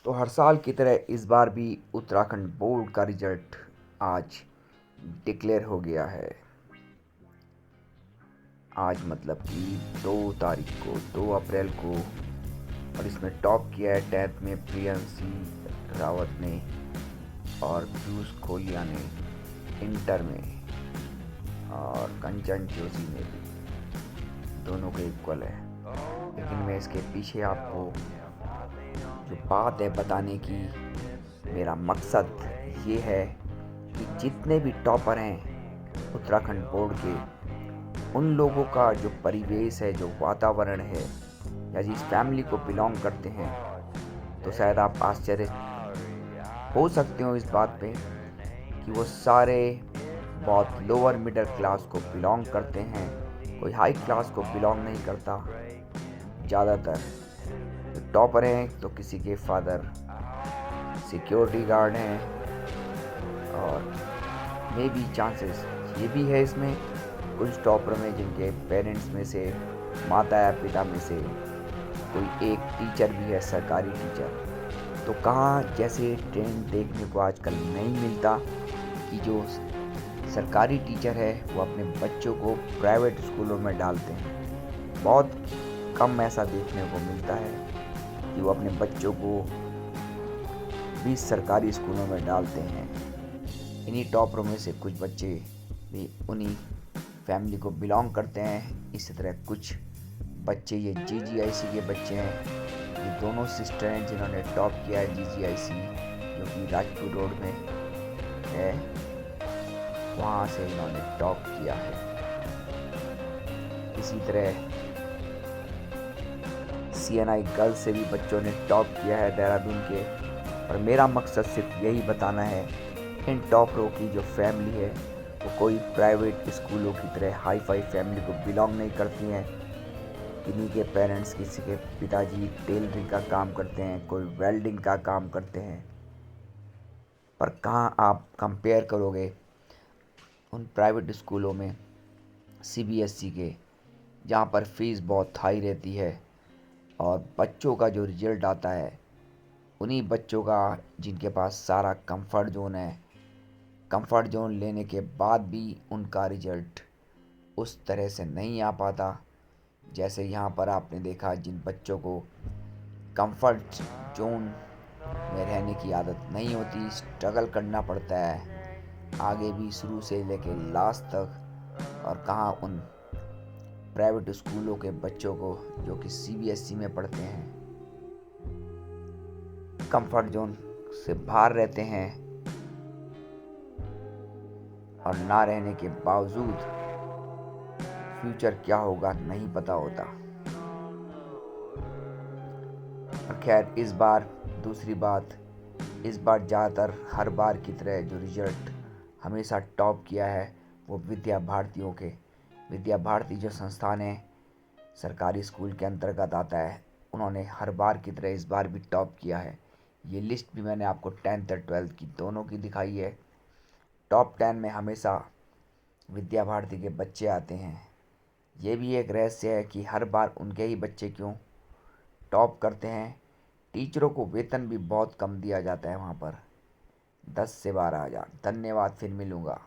तो हर साल की तरह इस बार भी उत्तराखंड बोर्ड का रिजल्ट आज डिक्लेयर हो गया है। आज मतलब कि 2 तारीख को 2 अप्रैल को। और इसमें टॉप किया है 10th में प्रियंशी रावत ने और पीयूष खोलिया ने इंटर में, और कंचन जोशी ने भी। दोनों के इक्वल है। लेकिन मैं इसके पीछे आपको जो बात है बताने की, मेरा मकसद ये है कि जितने भी टॉपर हैं उत्तराखंड बोर्ड के, उन लोगों का जो परिवेश है, जो वातावरण है, या जिस फैमिली को बिलोंग करते हैं, तो शायद आप आश्चर्य हो सकते हो इस बात पे कि वो सारे बहुत लोअर मिडिल क्लास को बिलोंग करते हैं। कोई हाई क्लास को बिलोंग नहीं करता। ज़्यादातर जो टॉपर हैं तो किसी के फादर सिक्योरिटी गार्ड हैं, और मे बी चांसेस ये भी है इसमें कुछ टॉपर में जिनके पेरेंट्स में से, माता या पिता में से कोई एक टीचर भी है, सरकारी टीचर। तो कहाँ जैसे ट्रेंड देखने को आजकल नहीं मिलता कि जो सरकारी टीचर है वो अपने बच्चों को प्राइवेट स्कूलों में डालते हैं। बहुत कम ऐसा देखने को मिलता है कि वो अपने बच्चों को भी सरकारी स्कूलों में डालते हैं। इन्हीं टॉपरों में से कुछ बच्चे भी उन्हीं फैमिली को बिलोंग करते हैं। इसी तरह कुछ बच्चे ये जीजीआईसी के बच्चे हैं। ये दोनों सिस्टर हैं जिन्होंने टॉप किया है जीजीआईसी, जो कि राजपुर रोड में है। वहाँ से इन्होंने टॉप किया है। इसी तरह सीएनआई गर्ल्स से भी बच्चों ने टॉप किया है देहरादून के। और मेरा मकसद सिर्फ यही बताना है, इन टॉपरों की जो फैमिली है वो कोई प्राइवेट स्कूलों की तरह हाई फाई फैमिली को बिलोंग नहीं करती हैं। किन्हीं के पेरेंट्स, किसी के पिताजी टेलरिंग का काम करते हैं, कोई वेल्डिंग का काम करते हैं। पर कहाँ आप कंपेयर करोगे उन प्राइवेट स्कूलों में सीबीएसई के, जहाँ पर फीस बहुत हाई रहती है और बच्चों का जो रिजल्ट आता है उन्हीं बच्चों का जिनके पास सारा कंफर्ट जोन है, कंफर्ट जोन लेने के बाद भी उनका रिजल्ट उस तरह से नहीं आ पाता। जैसे यहाँ पर आपने देखा, जिन बच्चों को कंफर्ट जोन में रहने की आदत नहीं होती, स्ट्रगल करना पड़ता है आगे भी शुरू से लेके लास्ट तक। और कहाँ उन प्राइवेट स्कूलों के बच्चों को जो कि सीबीएसई में पढ़ते हैं, कंफर्ट जोन से बाहर रहते हैं और ना रहने के बावजूद फ्यूचर क्या होगा नहीं पता होता। और खैर, इस बार दूसरी बात, इस बार ज़्यादातर हर बार की तरह जो रिजल्ट हमेशा टॉप किया है वो विद्या भारतियों के। विद्या भारती जो संस्थान है सरकारी स्कूल के अंतर्गत आता है, उन्होंने हर बार की तरह इस बार भी टॉप किया है। ये लिस्ट भी मैंने आपको 10th और 12th की दोनों की दिखाई है। टॉप 10 में हमेशा विद्या भारती के बच्चे आते हैं। ये भी एक रहस्य है कि हर बार उनके ही बच्चे क्यों टॉप करते हैं। टीचरों को वेतन भी बहुत कम दिया जाता है वहाँ पर, 10 से 12 हज़ार। धन्यवाद, फिर मिलूँगा।